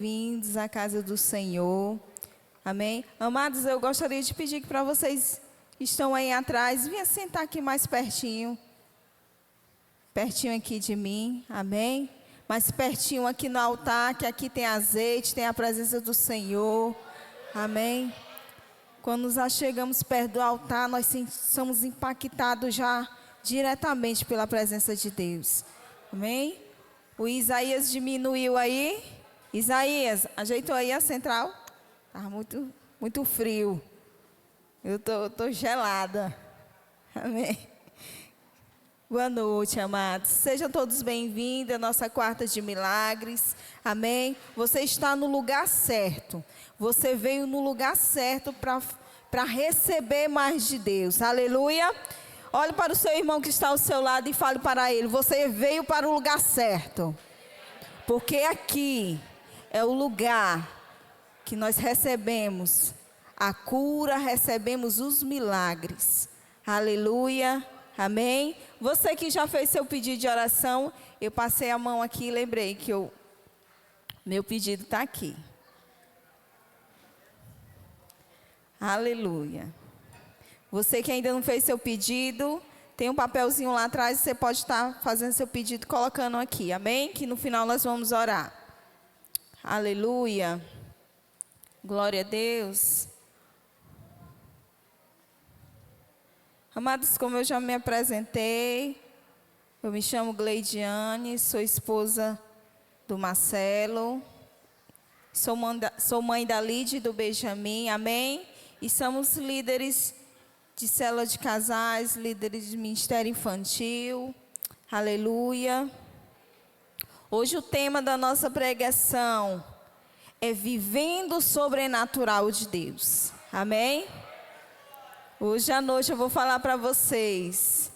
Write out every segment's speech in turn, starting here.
Bem-vindos à casa do Senhor. Amém? Amados, eu gostaria de pedir que para vocês que estão aí atrás, venham sentar aqui mais pertinho. Pertinho aqui de mim. Amém? Mais pertinho aqui no altar, que aqui tem azeite, tem a presença do Senhor. Amém? Quando nos achegamos perto do altar, nós somos impactados já diretamente pela presença de Deus. Amém? O Isaías diminuiu aí. Isaías, ajeitou aí a central? Estava muito frio. Eu tô gelada. Amém? Boa noite, amados. Sejam todos bem-vindos à nossa quarta de milagres. Amém? Você está no lugar certo. Você veio no lugar certo para receber mais de Deus. Aleluia. Olhe para o seu irmão que está ao seu lado e fale para ele: você veio para o lugar certo. Porque aqui é o lugar que nós recebemos a cura, recebemos os milagres. Aleluia. Amém? Você que já fez seu pedido de oração, eu passei a mão aqui e lembrei que meu pedido está aqui. Aleluia. Você que ainda não fez seu pedido, tem um papelzinho lá atrás, você pode estar fazendo seu pedido, colocando aqui. Amém? Que no final nós vamos orar. Aleluia. Glória a Deus. Amados, como eu já me apresentei, eu me chamo Gleidiane, sou esposa do Marcelo, sou mãe da Lídia e do Benjamin, amém? E somos líderes de célula de casais, líderes de ministério infantil, aleluia. Hoje o tema da nossa pregação é vivendo o sobrenatural de Deus, amém? Hoje à noite eu vou falar para vocês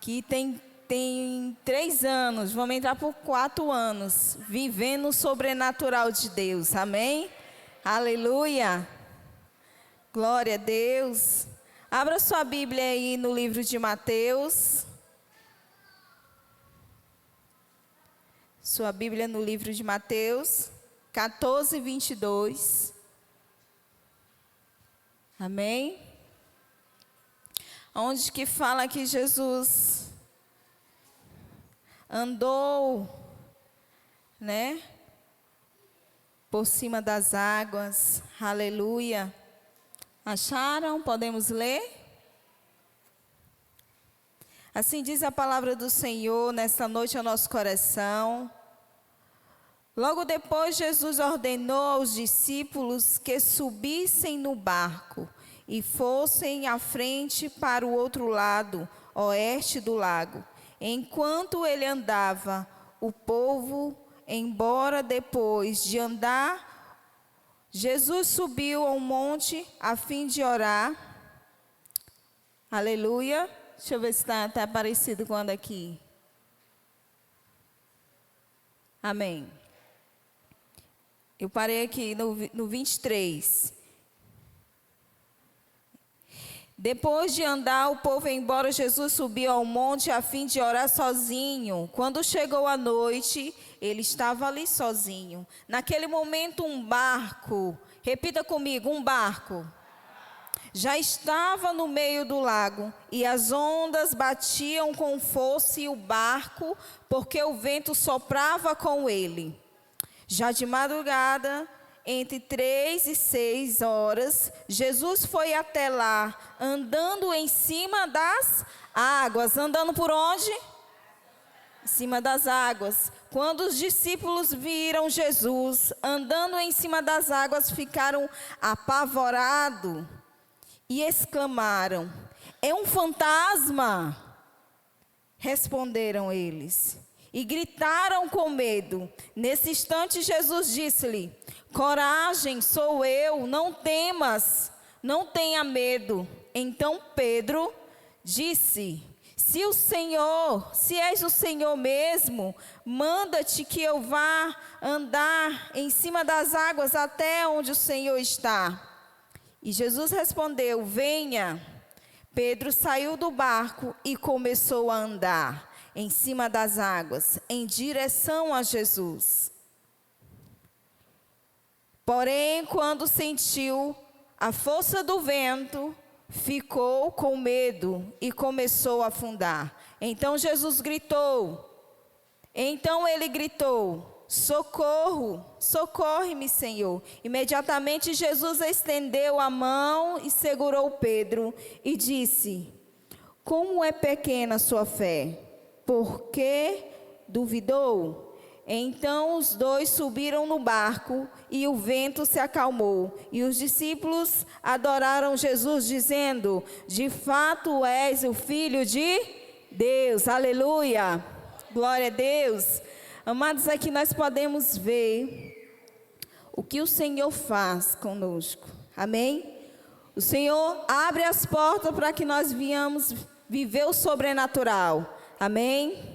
que tem 3 anos, vamos entrar por 4 anos, vivendo o sobrenatural de Deus, amém? Aleluia! Glória a Deus! Abra sua Bíblia aí no livro de Mateus. Sua Bíblia no livro de Mateus, 14, 22. Amém? Onde que fala que Jesus andou, né? Por cima das águas. Aleluia. Acharam? Podemos ler? Assim diz a palavra do Senhor nesta noite ao nosso coração. Logo depois, Jesus ordenou aos discípulos que subissem no barco e fossem à frente para o outro lado, oeste do lago. Enquanto ele andava, o povo, embora depois de andar, Jesus subiu a um monte a fim de orar. Aleluia. Deixa eu ver se está parecido com o aqui. Amém. Eu parei aqui no 23. Depois de andar, o povo ia embora, Jesus subiu ao monte a fim de orar sozinho. Quando chegou a noite, ele estava ali sozinho. Naquele momento, um barco, repita comigo, um barco, já estava no meio do lago, e as ondas batiam com força e o barco, porque o vento soprava com ele. Já de madrugada, entre 3 e 6 horas, Jesus foi até lá, andando em cima das águas. Andando por onde? Em cima das águas. Quando os discípulos viram Jesus andando em cima das águas, ficaram apavorados e exclamaram: é um fantasma! Responderam eles e gritaram com medo. Nesse instante Jesus disse-lhe: coragem, sou eu, não temas, não tenha medo. Então Pedro disse: se és o Senhor mesmo, manda-te que eu vá andar em cima das águas até onde o Senhor está. E Jesus respondeu: venha. Pedro saiu do barco e começou a andar em cima das águas, em direção a Jesus. Porém, quando sentiu a força do vento, ficou com medo e começou a afundar. Então ele gritou: socorro, socorre-me, Senhor. Imediatamente Jesus estendeu a mão e segurou Pedro e disse: como é pequena a sua fé, por que duvidou? Então os dois subiram no barco e o vento se acalmou. E os discípulos adoraram Jesus, dizendo: de fato és o Filho de Deus. Aleluia! Glória a Deus! Amados, aqui nós podemos ver o que o Senhor faz conosco. Amém? O Senhor abre as portas para que nós venhamos viver o sobrenatural. Amém?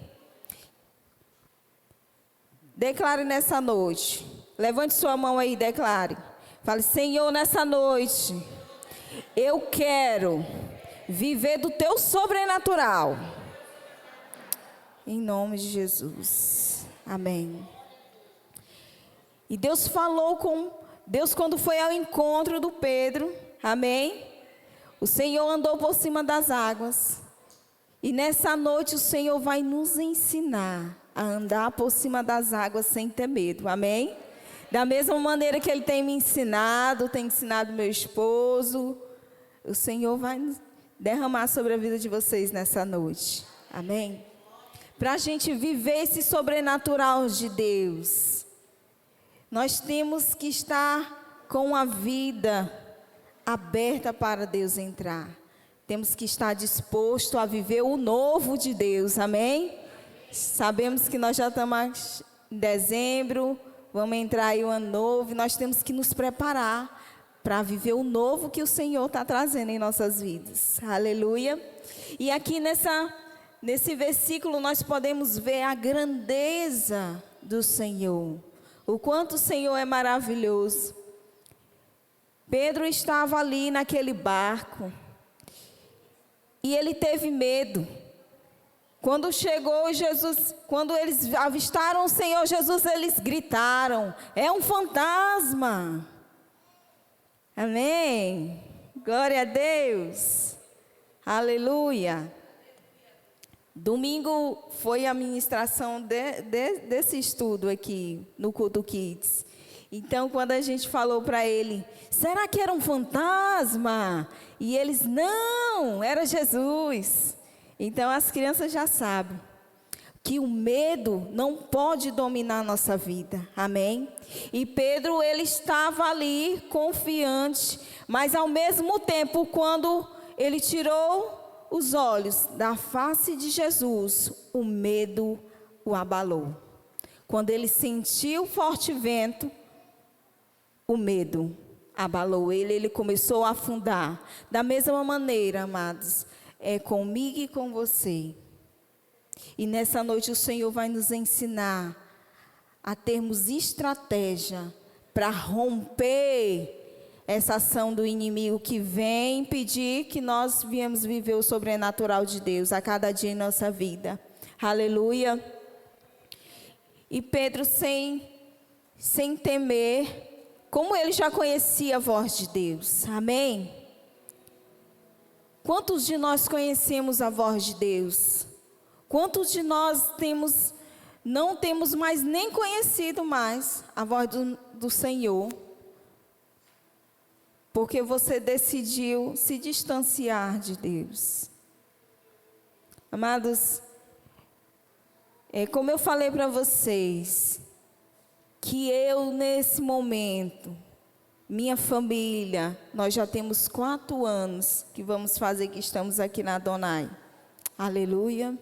Declare nessa noite. Levante sua mão aí e declare. Fale: Senhor, nessa noite, eu quero viver do teu sobrenatural. Em nome de Jesus. Amém. E Deus falou com Deus quando foi ao encontro do Pedro. Amém. O Senhor andou por cima das águas. E nessa noite o Senhor vai nos ensinar a andar por cima das águas sem ter medo. Amém? Da mesma maneira que Ele tem me ensinado, tem ensinado meu esposo, o Senhor vai derramar sobre a vida de vocês nessa noite. Amém? Para a gente viver esse sobrenatural de Deus, nós temos que estar com a vida aberta para Deus entrar. Temos que estar disposto a viver o novo de Deus. Amém? Sabemos que nós já estamos em dezembro, vamos entrar aí o ano novo, e nós temos que nos preparar para viver o novo que o Senhor está trazendo em nossas vidas. Aleluia! E aqui nesse versículo nós podemos ver a grandeza do Senhor, o quanto o Senhor é maravilhoso. Pedro estava ali naquele barco e ele teve medo. Quando chegou Jesus, quando eles avistaram o Senhor Jesus, eles gritaram: é um fantasma. Amém. Glória a Deus. Aleluia. Domingo foi a ministração desse estudo aqui no Culto Kids. Então, quando a gente falou para ele: será que era um fantasma? E eles: não, era Jesus. Então, as crianças já sabem que o medo não pode dominar a nossa vida. Amém? E Pedro, ele estava ali confiante, mas ao mesmo tempo, quando ele tirou os olhos da face de Jesus, o medo o abalou. Quando ele sentiu o forte vento, o medo abalou ele, ele começou a afundar. Da mesma maneira, amados, é comigo e com você. E nessa noite o Senhor vai nos ensinar a termos estratégia para romper essa ação do inimigo que vem impedir que nós viemos viver o sobrenatural de Deus a cada dia em nossa vida. Aleluia. E Pedro, sem temer, como ele já conhecia a voz de Deus. Amém? Quantos de nós conhecemos a voz de Deus? Quantos de nós não temos mais nem conhecido mais a voz do Senhor? Porque você decidiu se distanciar de Deus. Amados, como eu falei para vocês, que eu nesse momento, minha família, nós já temos 4 anos que vamos fazer que estamos aqui na Adonai. Aleluia.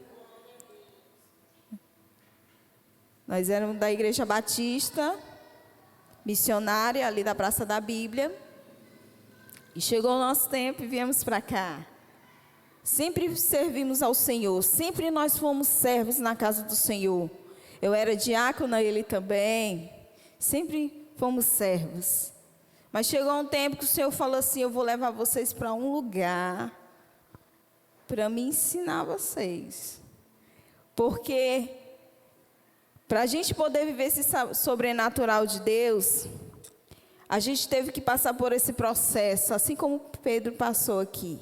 Nós éramos da Igreja Batista, missionária, ali da Praça da Bíblia. E chegou o nosso tempo e viemos para cá. Sempre servimos ao Senhor, sempre nós fomos servos na casa do Senhor. Eu era diácona, ele também. Sempre fomos servos. Mas chegou um tempo que o Senhor falou assim: eu vou levar vocês para um lugar para me ensinar vocês. Porque para a gente poder viver esse sobrenatural de Deus, A gente teve que passar por esse processo, assim como Pedro passou aqui,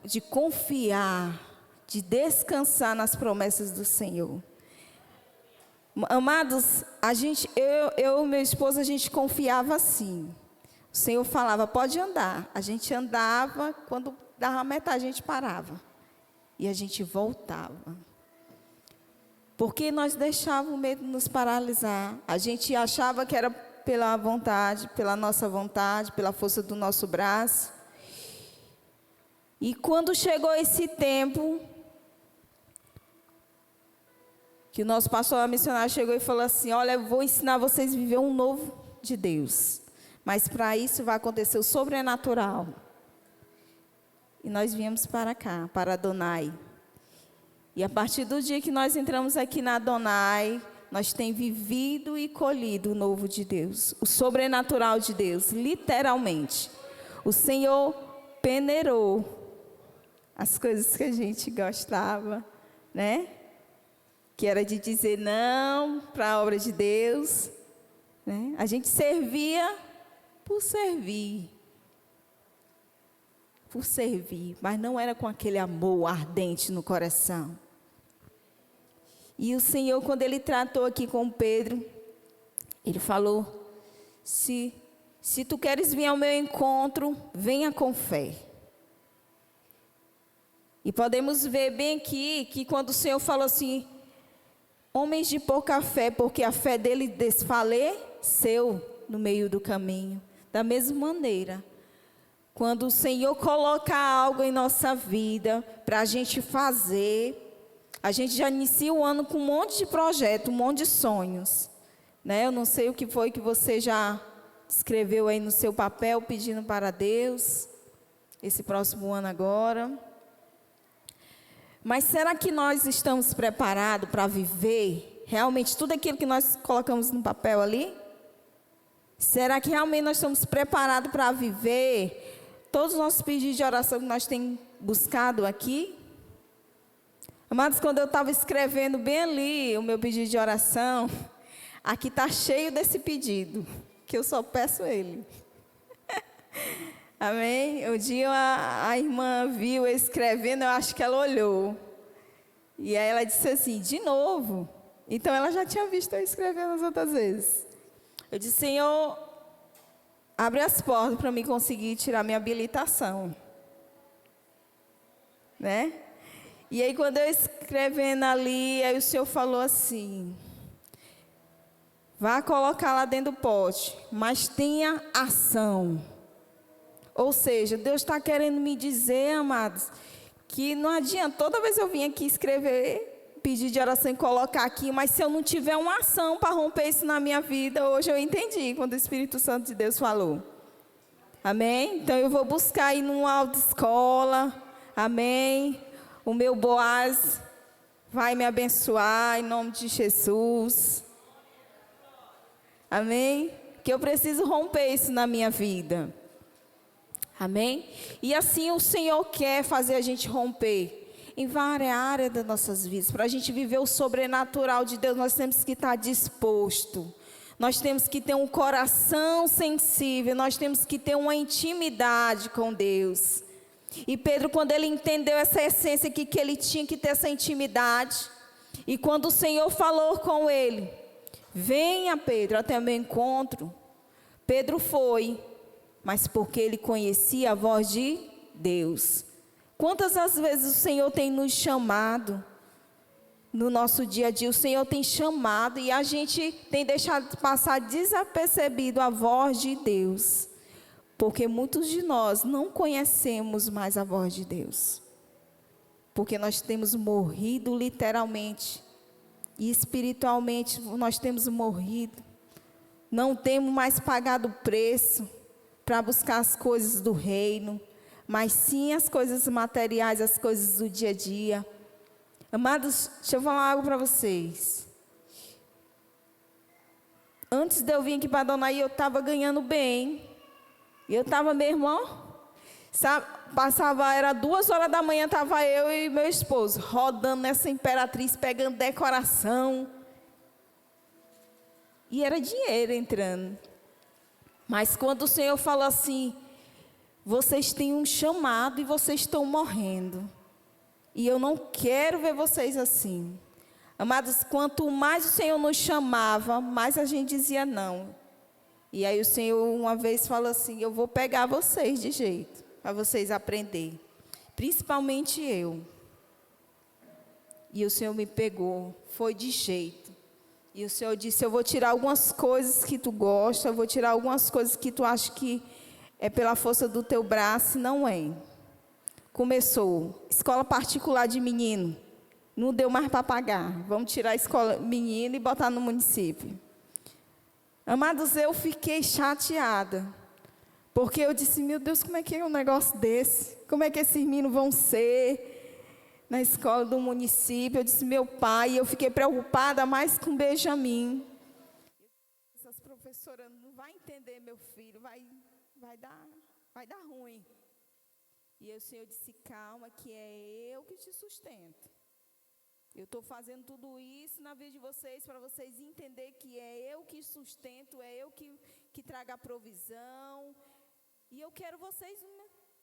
de confiar, de descansar nas promessas do Senhor. Amados, eu e meu esposo, a gente confiava assim. O Senhor falava, pode andar. A gente andava, quando dava metade, a gente parava. E a gente voltava. Porque nós deixávamos o medo nos paralisar. A gente achava que era pela vontade, pela nossa vontade, pela força do nosso braço. E quando chegou esse tempo, que o nosso pastor missionário chegou e falou assim, olha, eu vou ensinar vocês a viver um novo de Deus. Mas para isso vai acontecer o sobrenatural. E nós viemos para cá, para Adonai. E a partir do dia que nós entramos aqui na Adonai, nós temos vivido e colhido o novo de Deus, o sobrenatural de Deus, literalmente. O Senhor peneirou as coisas que a gente gostava, né? Que era de dizer não para a obra de Deus, né? A gente servia por servir, mas não era com aquele amor ardente no coração. E o Senhor, quando Ele tratou aqui com Pedro, Ele falou, se tu queres vir ao meu encontro, venha com fé. E podemos ver bem aqui, que quando o Senhor falou assim, homens de pouca fé, porque a fé dele desfaleceu no meio do caminho. Da mesma maneira, quando o Senhor coloca algo em nossa vida para a gente fazer, a gente já inicia o ano com um monte de projetos, um monte de sonhos, né? Eu não sei o que foi que você já escreveu aí no seu papel pedindo para Deus, esse próximo ano agora. Mas será que nós estamos preparados para viver realmente tudo aquilo que nós colocamos no papel ali? Será que realmente nós estamos preparados para viver todos os nossos pedidos de oração que nós temos buscado aqui? Amados, quando eu estava escrevendo bem ali o meu pedido de oração, aqui está cheio desse pedido, que eu só peço ele. Amém? Um dia a irmã viu eu escrevendo, eu acho que ela olhou. E aí ela disse assim, de novo. Então ela já tinha visto eu escrevendo as outras vezes. Eu disse, Senhor, abre as portas para mim conseguir tirar minha habilitação. Né? E aí quando eu escrevendo ali, aí o Senhor falou assim, vá colocar lá dentro do pote, mas tenha ação. Ou seja, Deus está querendo me dizer, amados, que não adianta, toda vez eu vim aqui escrever, pedir de oração e colocar aqui, mas se eu não tiver uma ação para romper isso na minha vida, hoje eu entendi quando o Espírito Santo de Deus falou. Amém? Então eu vou buscar aí numa autoescola, amém? O meu Boaz vai me abençoar em nome de Jesus. Amém? Que eu preciso romper isso na minha vida. Amém? E assim o Senhor quer fazer a gente romper em várias áreas das nossas vidas. Para a gente viver o sobrenatural de Deus, nós temos que estar disposto. Nós temos que ter um coração sensível. Nós temos que ter uma intimidade com Deus. E Pedro, quando ele entendeu essa essência aqui, que ele tinha que ter essa intimidade. E quando o Senhor falou com ele, venha Pedro até o meu encontro. Pedro foi, mas porque ele conhecia a voz de Deus. Quantas as vezes o Senhor tem nos chamado no nosso dia a dia? O Senhor tem chamado e a gente tem deixado passar desapercebido a voz de Deus. Porque muitos de nós não conhecemos mais a voz de Deus. Porque nós temos morrido literalmente. E espiritualmente nós temos morrido. Não temos mais pagado o preço para buscar as coisas do reino, mas sim as coisas materiais, as coisas do dia a dia. Amados, deixa eu falar algo para vocês. Antes de eu vir aqui para Adonai, eu estava ganhando bem. E eu estava, meu irmão, sabe, era 2 horas da manhã, estava eu e meu esposo, rodando nessa Imperatriz, pegando decoração. E era dinheiro entrando. Mas quando o Senhor falou assim, vocês têm um chamado e vocês estão morrendo. E eu não quero ver vocês assim. Amados, quanto mais o Senhor nos chamava, mais a gente dizia não. E aí o Senhor uma vez falou assim, eu vou pegar vocês de jeito, para vocês aprenderem. Principalmente eu. E o Senhor me pegou, foi de jeito. E o Senhor disse, eu vou tirar algumas coisas que tu gosta, eu vou tirar algumas coisas que tu acha que é pela força do teu braço, não é. Começou, escola particular de menino, não deu mais para pagar. Vamos tirar a escola menino e botar no município. Amados, eu fiquei chateada. Porque eu disse, meu Deus, como é que é um negócio desse? Como é que esses meninos vão ser na escola do município? Eu disse, meu pai, eu fiquei preocupada mais com Benjamin. Essas professoras não vão entender, meu filho, vai dar ruim. E o Senhor disse, calma, que é eu que te sustento. Eu estou fazendo tudo isso na vida de vocês, para vocês entenderem que é eu que sustento, é eu que trago a provisão. E eu quero vocês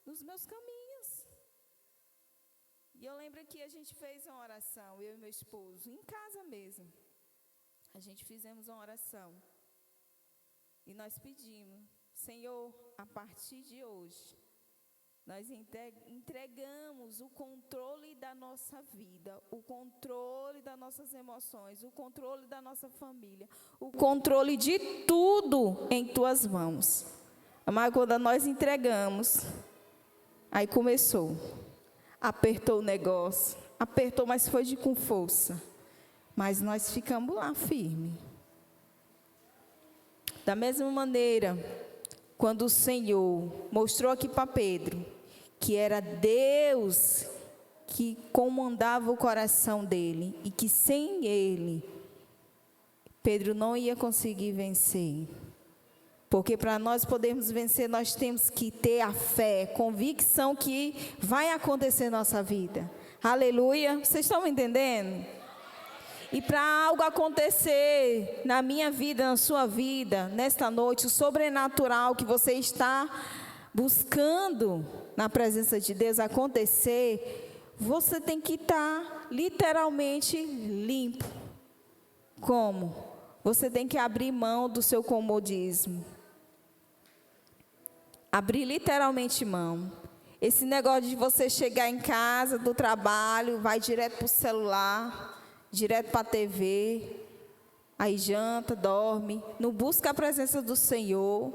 nos meus caminhos. E eu lembro que a gente fez uma oração, eu e meu esposo, em casa mesmo. A gente fizemos uma oração. E nós pedimos, Senhor, a partir de hoje, nós entregamos o controle da nossa vida, o controle das nossas emoções, o controle da nossa família, o controle de tudo em tuas mãos. Mas quando nós entregamos, aí começou, apertou o negócio, apertou, mas foi com força. Mas nós ficamos lá firme. Da mesma maneira, quando o Senhor mostrou aqui para Pedro, que era Deus que comandava o coração dele, e que sem ele, Pedro não ia conseguir vencer. Porque para nós podermos vencer, nós temos que ter a fé, convicção que vai acontecer na nossa vida. Aleluia! Vocês estão me entendendo? E para algo acontecer na minha vida, na sua vida, nesta noite, o sobrenatural que você está buscando na presença de Deus acontecer, você tem que estar literalmente limpo. Como? Você tem que abrir mão do seu comodismo. Abrir literalmente mão. Esse negócio de você chegar em casa do trabalho, vai direto para o celular, direto para a TV, aí janta, dorme, não busca a presença do Senhor,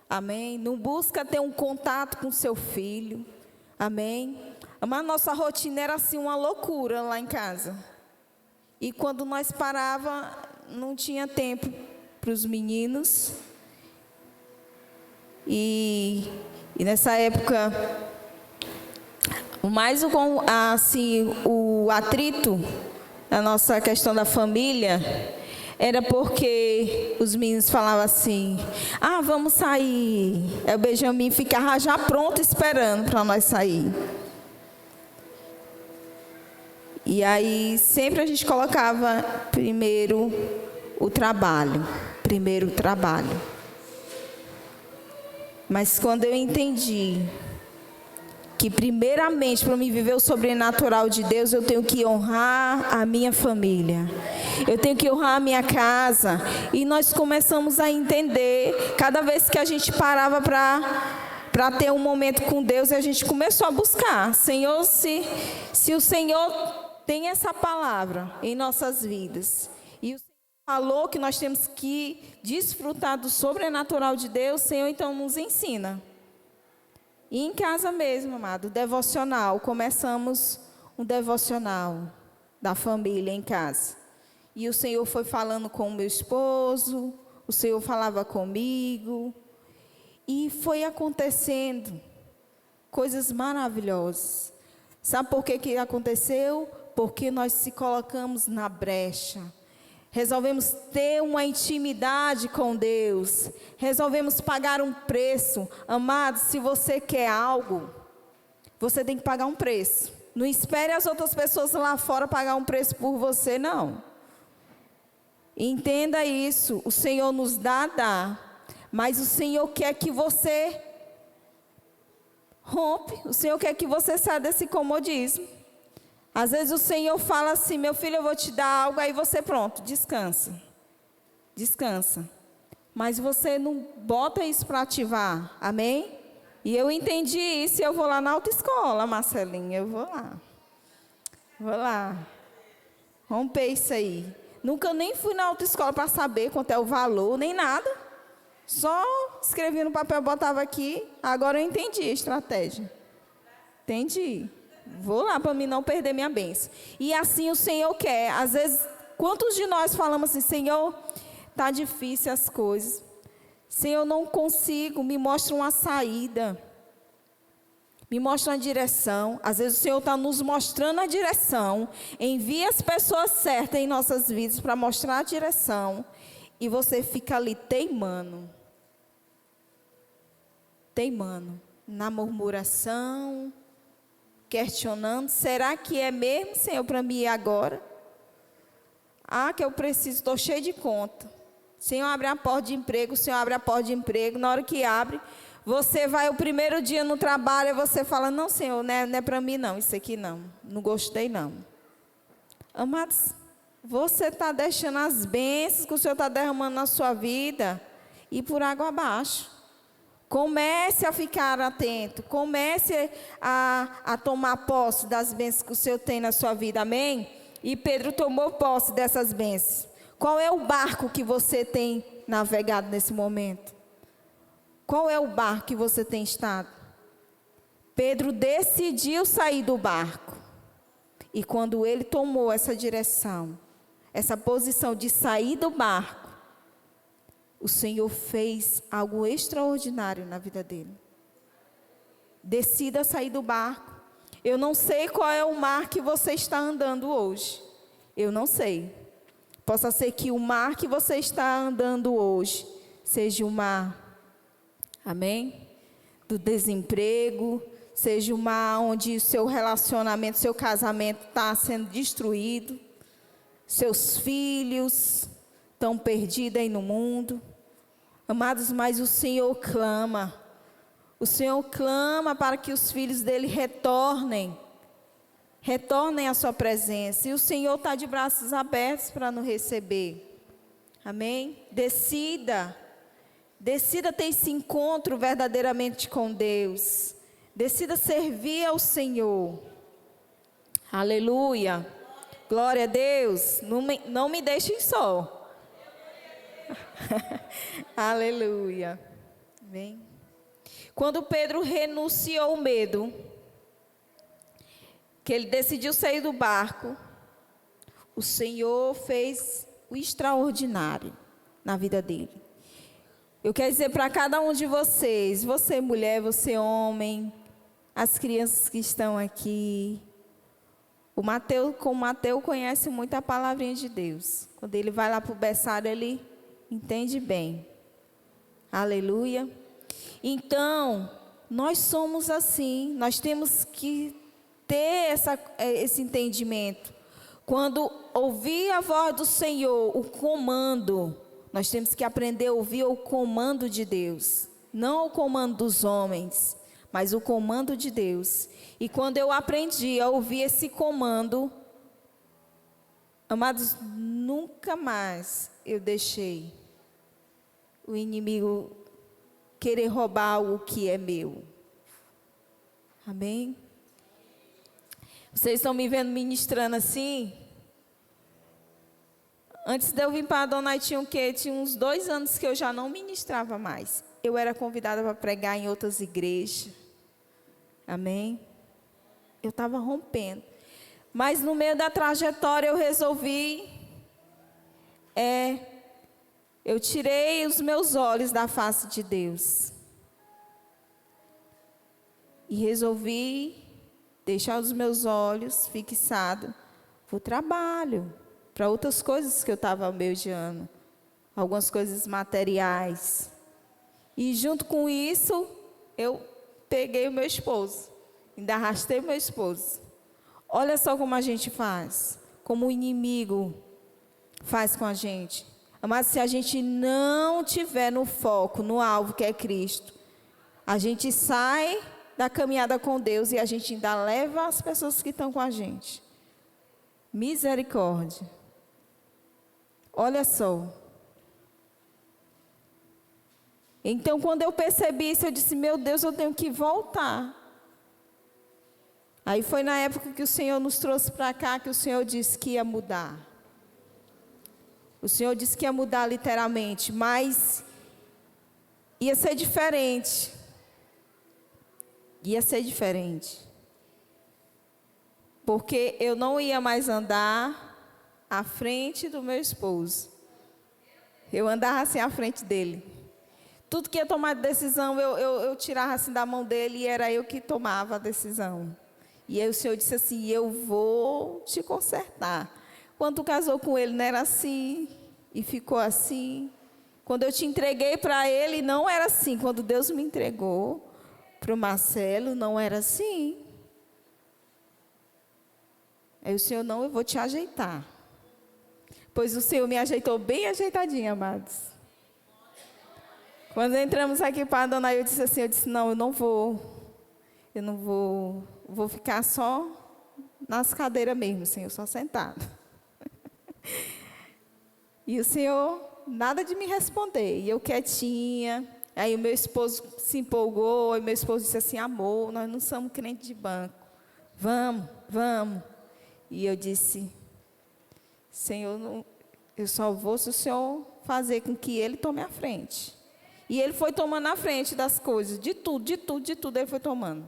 amém? Não busca ter um contato com seu filho, amém? Mas nossa rotina era assim uma loucura lá em casa. E quando nós parava, não tinha tempo para os meninos. E nessa época, mais o atrito, a nossa questão da família, era porque os meninos falavam assim, vamos sair. Aí o Benjamin ficava já pronto esperando para nós sair. E aí sempre a gente colocava primeiro o trabalho. Mas quando eu entendi que primeiramente para me viver o sobrenatural de Deus, eu tenho que honrar a minha família, eu tenho que honrar a minha casa. E nós começamos a entender, cada vez que a gente parava para ter um momento com Deus, e a gente começou a buscar, Senhor, se o Senhor tem essa palavra em nossas vidas, e o Senhor falou que nós temos que desfrutar do sobrenatural de Deus, Senhor, então nos ensina. E em casa mesmo, amado, devocional. Começamos um devocional da família em casa. E o Senhor foi falando com o meu esposo, o Senhor falava comigo. E foi acontecendo coisas maravilhosas. Sabe por que aconteceu? Porque nós se colocamos na brecha. Resolvemos ter uma intimidade com Deus. Resolvemos pagar um preço. Amados, se você quer algo, você tem que pagar um preço. Não espere as outras pessoas lá fora pagar um preço por você, não. Entenda isso. O Senhor nos dá. Mas o Senhor quer que você rompe, o Senhor quer que você saia desse comodismo. Às vezes o Senhor fala assim: meu filho, eu vou te dar algo, aí você pronto, descansa. Descansa. Mas você não bota isso para ativar, amém? E eu entendi isso e eu vou lá na autoescola, Marcelinha, eu vou lá. Vou lá. Romper isso aí. Nunca nem fui na autoescola para saber quanto é o valor, nem nada. Só escrevi no papel, botava aqui. Agora eu entendi a estratégia. Entendi. Vou lá para mim não perder minha bênção. E assim o Senhor quer. Às vezes, quantos de nós falamos assim: Senhor, está difícil as coisas. Senhor, não consigo, me mostra uma saída. Me mostra uma direção. Às vezes o Senhor está nos mostrando a direção. Envia as pessoas certas em nossas vidas para mostrar a direção. E você fica ali teimando. Teimando. Na murmuração. Questionando. Será que é mesmo, Senhor, para mim ir agora? Ah, que eu preciso, estou cheio de conta. Senhor, abre a porta de emprego. O Senhor abre a porta de emprego. Na hora que abre, você vai o primeiro dia no trabalho e você fala: não, Senhor, não é para mim não, isso aqui não. Não gostei não. Amados, você está deixando as bênçãos que o Senhor está derramando na sua vida ir por água abaixo. Comece a ficar atento. Comece a tomar posse das bênçãos que o Senhor tem na sua vida, amém? E Pedro tomou posse dessas bênçãos. Qual é o barco que você tem navegado nesse momento? Qual é o barco que você tem estado? Pedro decidiu sair do barco. E quando ele tomou essa direção, essa posição de sair do barco, o Senhor fez algo extraordinário na vida dele. Decida sair do barco. Eu não sei qual é o mar que você está andando hoje. Eu não sei. Possa ser que o mar que você está andando hoje seja o mar, amém? Do desemprego, seja o mar onde o seu relacionamento, seu casamento está sendo destruído, seus filhos estão perdidos aí no mundo. Amados, mas o Senhor clama para que os filhos dele retornem à sua presença. E o Senhor está de braços abertos para nos receber. Amém? Decida ter esse encontro verdadeiramente com Deus. Decida servir ao Senhor. Aleluia. Glória a Deus. Não me deixem só. Aleluia. Amém. Quando Pedro renunciou ao medo, que ele decidiu sair do barco, o Senhor fez o extraordinário na vida dele. Eu quero dizer para cada um de vocês, você mulher, você homem, as crianças que estão aqui, o Mateus conhece muito a palavrinha de Deus. Quando ele vai lá para o berçário, ele entende bem. Aleluia. Então, nós somos assim, nós temos que ter esse entendimento. Quando ouvir a voz do Senhor, o comando, nós temos que aprender a ouvir o comando de Deus. Não o comando dos homens, mas o comando de Deus. E quando eu aprendi a ouvir esse comando, amados, nunca mais eu deixei o inimigo querer roubar o que é meu. Amém? Vocês estão me vendo ministrando assim? Antes de eu vir para a Dona, tinha uns 2 anos que eu já não ministrava mais. Eu era convidada para pregar em outras igrejas. Amém? Eu estava rompendo. Mas no meio da trajetória eu resolvi... eu tirei os meus olhos da face de Deus. E resolvi deixar os meus olhos fixados para o trabalho, para outras coisas que eu estava almejando, algumas coisas materiais. E junto com isso, eu peguei o meu esposo, ainda arrastei o meu esposo. Olha só como a gente faz, como o inimigo faz com a gente. Mas se a gente não tiver no foco, no alvo que é Cristo, a gente sai da caminhada com Deus e a gente ainda leva as pessoas que estão com a gente. Misericórdia. Olha só. Então, quando eu percebi isso, eu disse, meu Deus, eu tenho que voltar. Aí foi na época que o Senhor nos trouxe para cá, que o Senhor disse que ia mudar. O Senhor disse que ia mudar literalmente, mas ia ser diferente. Ia ser diferente. Porque eu não ia mais andar à frente do meu esposo. Eu andava assim à frente dele. Tudo que ia tomar decisão, eu tirava assim da mão dele e era eu que tomava a decisão. E aí o Senhor disse assim, eu vou te consertar. Quando tu casou com ele, não era assim, e ficou assim. Quando eu te entreguei para ele, não era assim. Quando Deus me entregou para o Marcelo, não era assim. Aí o Senhor, não, eu vou te ajeitar. Pois o Senhor me ajeitou bem ajeitadinha, amados. Quando entramos aqui para a dona, eu disse, não, eu não vou ficar só nas cadeiras mesmo, Senhor, só sentado. E o Senhor, nada de me responder, e eu quietinha. Aí o meu esposo se empolgou, e meu esposo disse assim, amor, nós não somos crentes de banco, vamos. E eu disse, Senhor, eu só vou se o Senhor fazer com que ele tome a frente. E ele foi tomando a frente das coisas, de tudo ele foi tomando.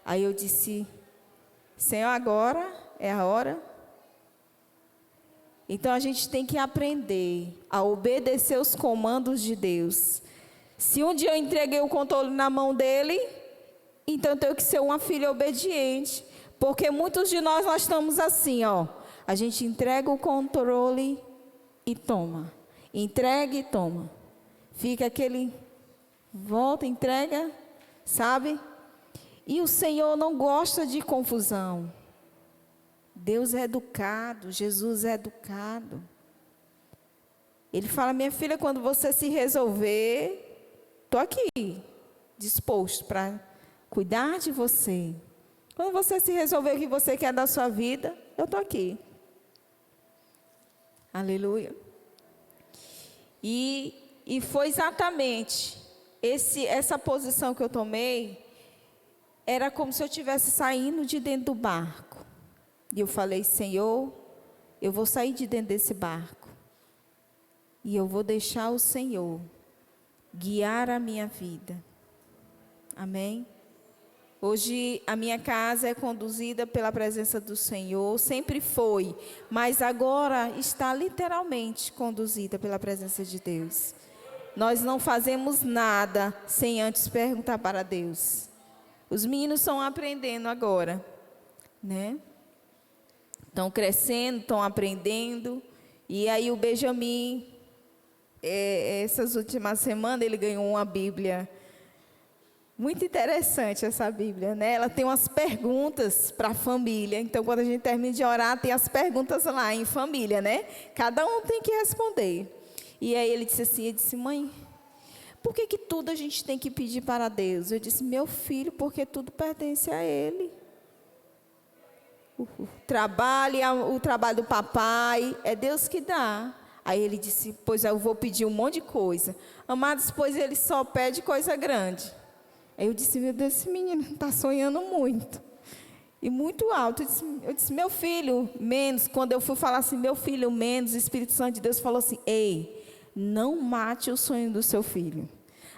Aí eu disse, Senhor, agora é a hora. Então a gente tem que aprender a obedecer os comandos de Deus. Se um dia eu entreguei o controle na mão dele, então eu tenho que ser uma filha obediente. Porque muitos de nós estamos assim, ó. A gente entrega o controle e toma. Entrega e toma. Fica aquele, volta, entrega, sabe? E o Senhor não gosta de confusão. Deus é educado, Jesus é educado. Ele fala, minha filha, quando você se resolver, estou aqui, disposto para cuidar de você. Quando você se resolver o que você quer da sua vida, eu estou aqui. Aleluia. E foi exatamente essa posição que eu tomei, era como se eu estivesse saindo de dentro do barco. E eu falei, Senhor, eu vou sair de dentro desse barco. E eu vou deixar o Senhor guiar a minha vida. Amém? Hoje a minha casa é conduzida pela presença do Senhor, sempre foi, mas agora está literalmente conduzida pela presença de Deus. Nós não fazemos nada sem antes perguntar para Deus. Os meninos estão aprendendo agora, né? Estão crescendo, estão aprendendo. E aí o Benjamin, essas últimas semanas, ele ganhou uma Bíblia. Muito interessante essa Bíblia, né? Ela tem umas perguntas para a família. Então, quando a gente termina de orar, tem as perguntas lá em família, né? Cada um tem que responder. E aí ele disse assim, mãe, por que tudo a gente tem que pedir para Deus? Eu disse, meu filho, porque tudo pertence a Ele. O trabalho do papai, é Deus que dá. Aí ele disse, pois eu vou pedir um monte de coisa. Amados, pois ele só pede coisa grande. Aí eu disse, meu Deus, esse menino está sonhando muito. E muito alto. Eu disse, meu filho, menos. Quando eu fui falar assim, meu filho, menos, o Espírito Santo de Deus falou assim, ei, não mate o sonho do seu filho.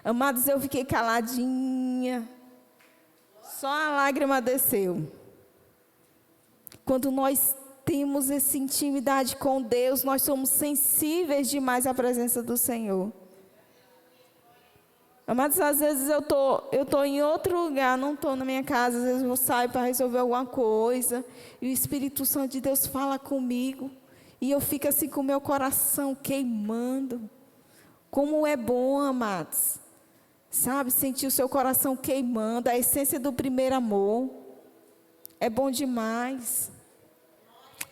Amados, eu fiquei caladinha. Só a lágrima desceu. Quando nós temos essa intimidade com Deus, nós somos sensíveis demais à presença do Senhor. Amados, às vezes eu tô em outro lugar, não estou na minha casa, às vezes eu saio para resolver alguma coisa, e o Espírito Santo de Deus fala comigo, e eu fico assim com o meu coração queimando. Como é bom, amados, sabe, sentir o seu coração queimando, a essência do primeiro amor, é bom demais.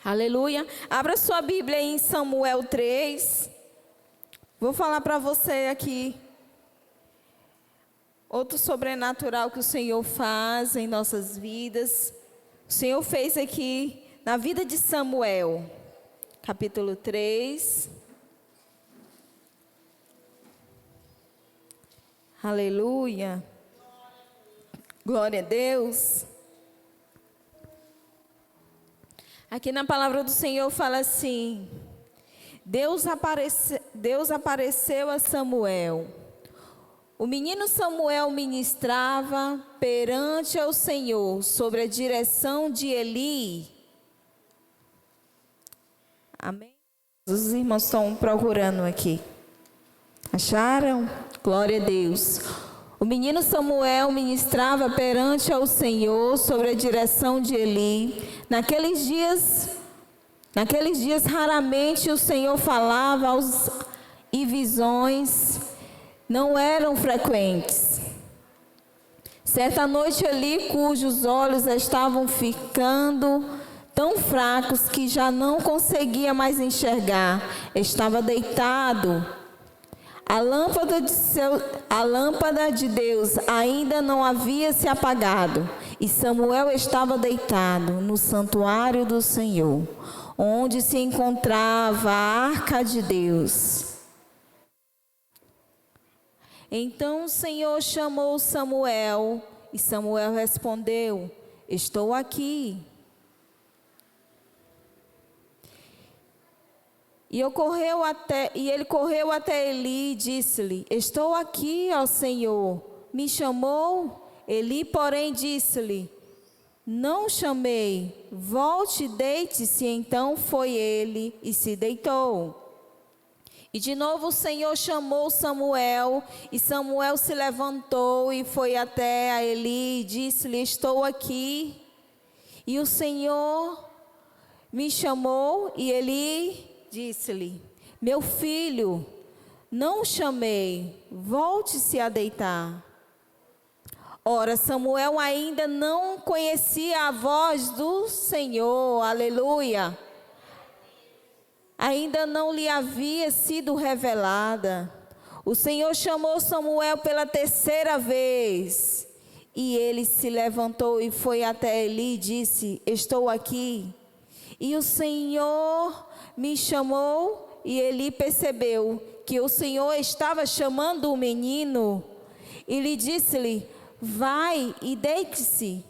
Aleluia. Abra sua Bíblia aí em Samuel 3. Vou falar para você aqui outro sobrenatural que o Senhor faz em nossas vidas. O Senhor fez aqui na vida de Samuel, capítulo 3. Aleluia. Glória a Deus. Aqui na palavra do Senhor fala assim: Deus apareceu a Samuel. O menino Samuel ministrava perante ao Senhor sob a direção de Eli. Amém? Os irmãos estão procurando aqui. Acharam? Glória a Deus. O menino Samuel ministrava perante ao Senhor sob a direção de Eli. Naqueles dias raramente o Senhor falava e visões não eram frequentes. Certa noite Eli, cujos olhos estavam ficando tão fracos que já não conseguia mais enxergar, estava deitado. A lâmpada de Deus ainda não havia se apagado, e Samuel estava deitado no santuário do Senhor, onde se encontrava a arca de Deus. Então o Senhor chamou Samuel, e Samuel respondeu: estou aqui. E ele correu até Eli e disse-lhe: estou aqui, ó Senhor, me chamou? Eli, porém, disse-lhe: não chamei, volte e deite-se. Então foi ele e se deitou. E de novo o Senhor chamou Samuel, e Samuel se levantou e foi até a Eli e disse-lhe: estou aqui. E o Senhor me chamou, e Eli disse-lhe: meu filho, não o chamei, volte-se a deitar. Ora, Samuel ainda não conhecia a voz do Senhor, aleluia. Ainda não lhe havia sido revelada. O Senhor chamou Samuel pela terceira vez, e ele se levantou e foi até Eli e disse: estou aqui. E o Senhor me chamou, e Eli percebeu que o Senhor estava chamando o menino, e lhe disse-lhe: vai e deite-se.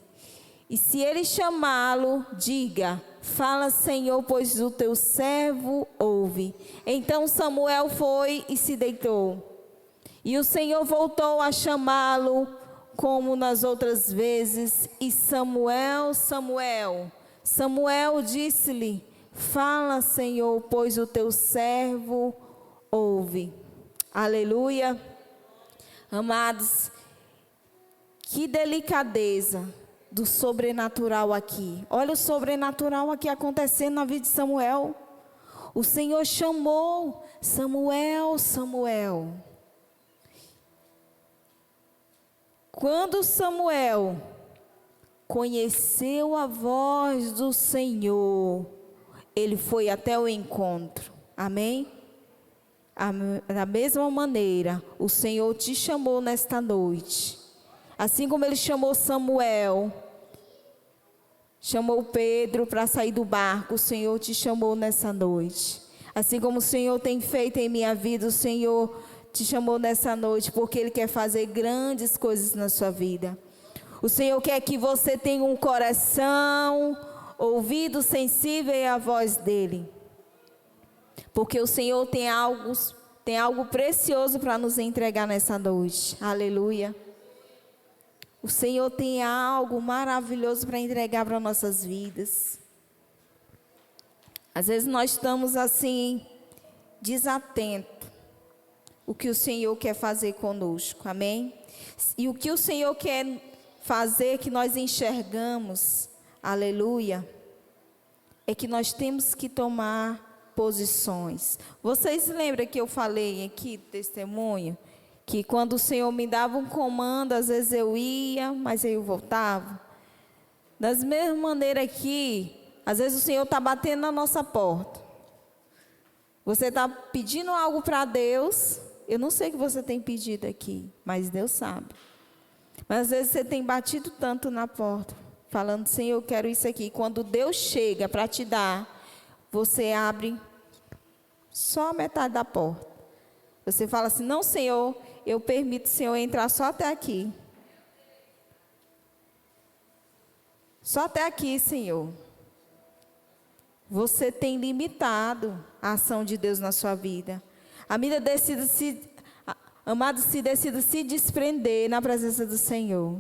E se ele chamá-lo, diga: fala, Senhor, pois o teu servo ouve. Então Samuel foi e se deitou. E o Senhor voltou a chamá-lo, como nas outras vezes, e Samuel, Samuel. Samuel disse-lhe: fala, Senhor, pois o teu servo ouve. Aleluia. Amados, que delicadeza do sobrenatural aqui. Olha o sobrenatural aqui acontecendo na vida de Samuel. O Senhor chamou: Samuel, Samuel. Quando Samuel conheceu a voz do Senhor, ele foi até o encontro. Amém? Da mesma maneira, o Senhor te chamou nesta noite. Assim como ele chamou Samuel, chamou Pedro para sair do barco, o Senhor te chamou nessa noite. Assim como o Senhor tem feito em minha vida, o Senhor te chamou nessa noite, porque Ele quer fazer grandes coisas na sua vida. O Senhor quer que você tenha um coração, ouvido sensível à voz dEle. Porque o Senhor tem algo precioso para nos entregar nessa noite. Aleluia. O Senhor tem algo maravilhoso para entregar para nossas vidas. Às vezes nós estamos assim, desatentos. O que o Senhor quer fazer conosco, amém? E o que o Senhor quer fazer que nós enxergamos, aleluia, é que nós temos que tomar posições. Vocês lembram que eu falei aqui, testemunho, que quando o Senhor me dava um comando, às vezes eu ia, mas eu voltava? Das mesmas maneiras aqui, às vezes o Senhor está batendo na nossa porta. Você está pedindo algo para Deus. Eu não sei o que você tem pedido aqui, mas Deus sabe. Mas às vezes você tem batido tanto na porta, falando, Senhor, eu quero isso aqui. Quando Deus chega para te dar, você abre só a metade da porta. Você fala assim, não, Senhor, eu permito o Senhor entrar só até aqui. Só até aqui, Senhor. Você tem limitado a ação de Deus na sua vida. Amado, se decida se desprender na presença do Senhor.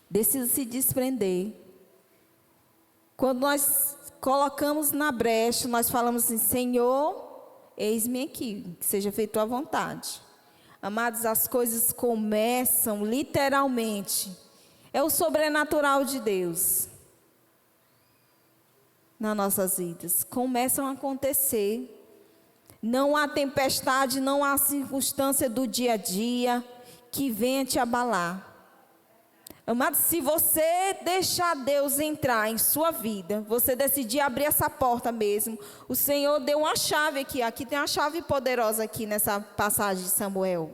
Decida se desprender. Quando nós colocamos na brecha, nós falamos assim, Senhor, eis-me aqui, que seja feita a tua vontade. Amados, as coisas começam literalmente. É o sobrenatural de Deus nas nossas vidas. Começam a acontecer. Não há tempestade, não há circunstância do dia a dia que venha te abalar. Amado, se você deixar Deus entrar em sua vida, você decidir abrir essa porta mesmo, o Senhor deu uma chave aqui. Aqui tem uma chave poderosa aqui nessa passagem de Samuel.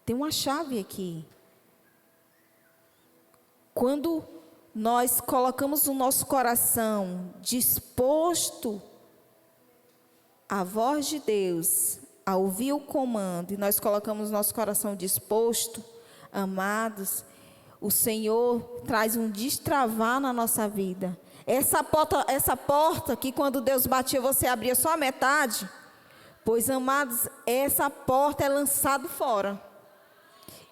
Tem uma chave aqui. Quando nós colocamos o nosso coração disposto à voz de Deus, a ouvir o comando, e nós colocamos o nosso coração disposto, amados, o Senhor traz um destravar na nossa vida. Essa porta que quando Deus batia você abria só a metade, pois, amados, essa porta é lançada fora.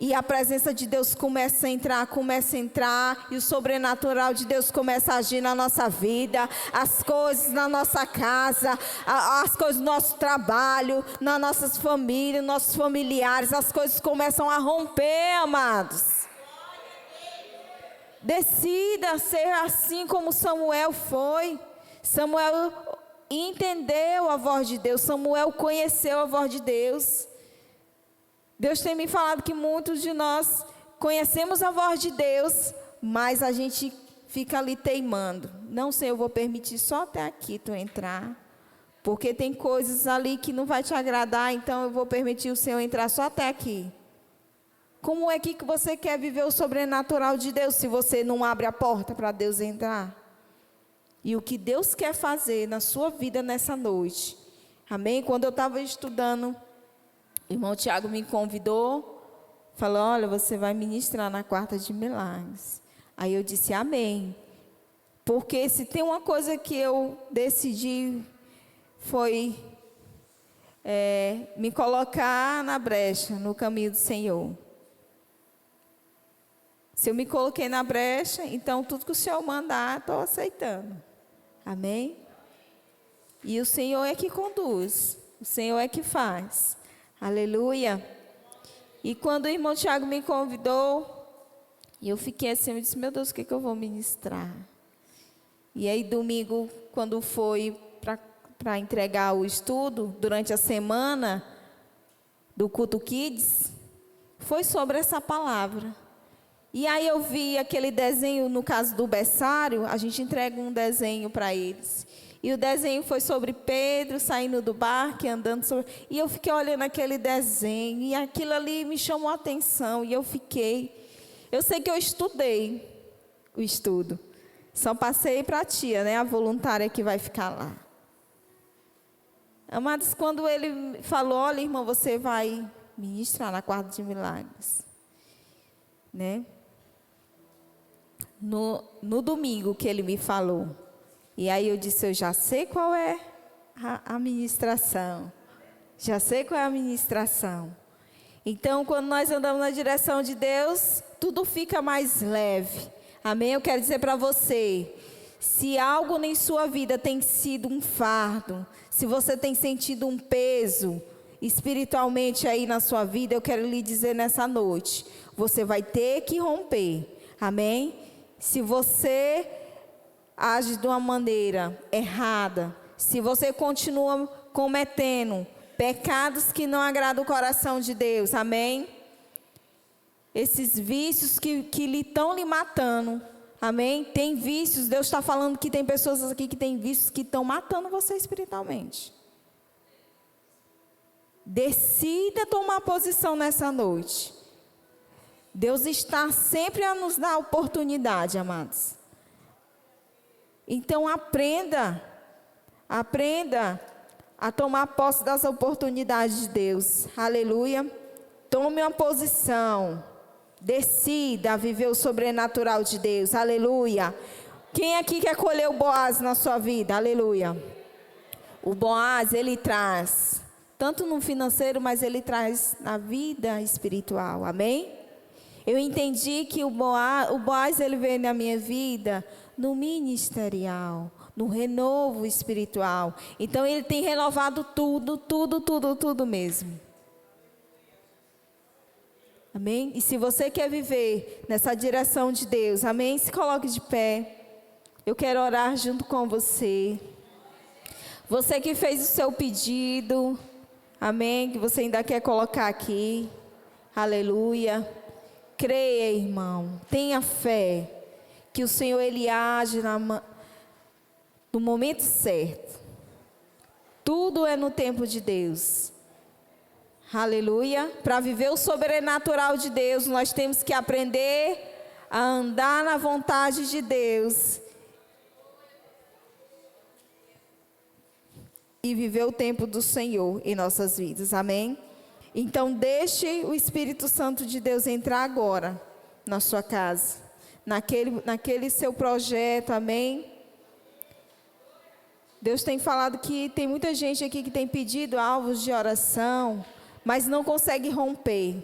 E a presença de Deus começa a entrar, e o sobrenatural de Deus começa a agir na nossa vida, as coisas na nossa casa, as coisas do nosso trabalho, nas nossas famílias, nossos familiares, as coisas começam a romper, amados. Decida ser assim como Samuel foi. Samuel entendeu a voz de Deus, Samuel conheceu a voz de Deus. Deus tem me falado que muitos de nós conhecemos a voz de Deus, mas a gente fica ali teimando. Não, Senhor, eu vou permitir só até aqui tu entrar, porque tem coisas ali que não vai te agradar, então eu vou permitir o Senhor entrar só até aqui. Como é que você quer viver o sobrenatural de Deus se você não abre a porta para Deus entrar? E o que Deus quer fazer na sua vida nessa noite. Amém? Quando eu estava estudando, o irmão Tiago me convidou, falou, olha, você vai ministrar na quarta de milagres. Aí eu disse, amém. Porque se tem uma coisa que eu decidi, foi me colocar na brecha, no caminho do Senhor. Se eu me coloquei na brecha, então tudo que o Senhor mandar, estou aceitando. Amém? E o Senhor é que conduz, o Senhor é que faz. Aleluia. E quando o irmão Tiago me convidou, e eu fiquei assim, eu disse, meu Deus, o que eu vou ministrar? E aí domingo, quando foi para entregar o estudo, durante a semana do Culto Kids, foi sobre essa palavra. E aí eu vi aquele desenho, no caso do berçário, a gente entrega um desenho para eles. E o desenho foi sobre Pedro saindo do barco, andando sobre... E eu fiquei olhando aquele desenho, e aquilo ali me chamou a atenção, e eu fiquei... Eu sei que eu estudei o estudo. Só passei para a tia, né, a voluntária que vai ficar lá. Amados, quando ele falou, olha, irmão, você vai ministrar na quarta de milagres. Né? No domingo que ele me falou. E aí eu disse, eu já sei qual é a ministração. Já sei qual é a ministração. Então, quando nós andamos na direção de Deus, tudo fica mais leve. Amém? Eu quero dizer para você, se algo em sua vida tem sido um fardo, se você tem sentido um peso espiritualmente aí na sua vida, eu quero lhe dizer nessa noite, você vai ter que romper. Amém? Se você age de uma maneira errada, se você continua cometendo pecados que não agradam o coração de Deus, amém? Esses vícios que estão lhe matando, Amém? Tem vícios. Deus está falando que tem pessoas aqui que têm vícios que estão matando você espiritualmente. Decida tomar posição nessa noite. Deus está sempre a nos dar oportunidade, amados. Então aprenda a tomar posse das oportunidades de Deus. Aleluia. Tome uma posição. Decida viver o sobrenatural de Deus. Aleluia. Quem aqui quer colher o Boaz na sua vida? Aleluia. O Boaz, ele traz, tanto no financeiro, mas ele traz na vida espiritual. Amém? Eu entendi que o Boaz ele veio na minha vida no ministerial, no renovo espiritual. Então ele tem renovado tudo mesmo. Amém? E se você quer viver nessa direção de Deus, amém? Se coloque de pé. Eu quero orar junto com você. Você que fez o seu pedido, amém? Que você ainda quer colocar aqui. Aleluia. Creia, irmão. Tenha fé. Que o Senhor, Ele age no momento certo. Tudo é no tempo de Deus. Aleluia. Para viver o sobrenatural de Deus, nós temos que aprender a andar na vontade de Deus. E viver o tempo do Senhor em nossas vidas. Amém? Então, deixe o Espírito Santo de Deus entrar agora na sua casa. Naquele seu projeto. Amém? Deus tem falado que tem muita gente aqui que tem pedido alvos de oração, mas não consegue romper.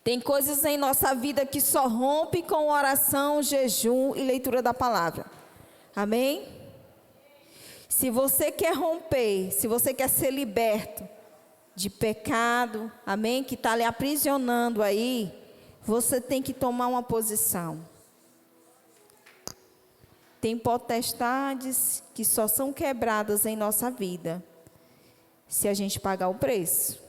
Tem coisas em nossa vida que só rompe com oração, jejum e leitura da palavra. Amém? Se você quer romper, se você quer ser liberto de pecado, amém? Que está lhe aprisionando aí, você tem que tomar uma posição. Tem potestades que só são quebradas em nossa vida se a gente pagar o preço.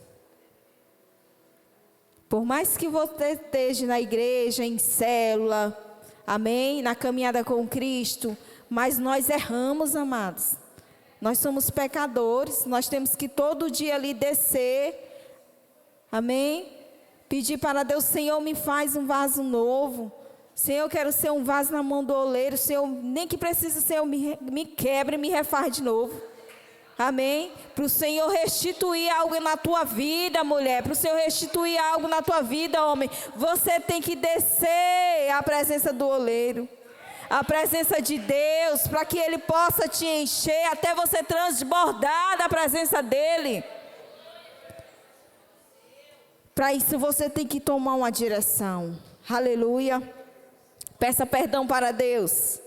Por mais que você esteja na igreja, em célula, amém? Na caminhada com Cristo, mas nós erramos, amados. Nós somos pecadores, nós temos que todo dia ali descer, amém? Pedir para Deus, Senhor, me faz um vaso novo. Senhor, eu quero ser um vaso na mão do oleiro. Senhor, nem que precise, Senhor, me quebre e me refaz de novo. Amém? Para o Senhor restituir algo na tua vida, mulher. Para o Senhor restituir algo na tua vida, homem. Você tem que descer à presença do oleiro. A presença de Deus, para que Ele possa te encher, até você transbordar da presença dEle. Para isso você tem que tomar uma direção. Aleluia. Peça perdão para Deus.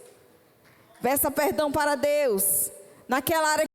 Peça perdão para Deus. Naquela área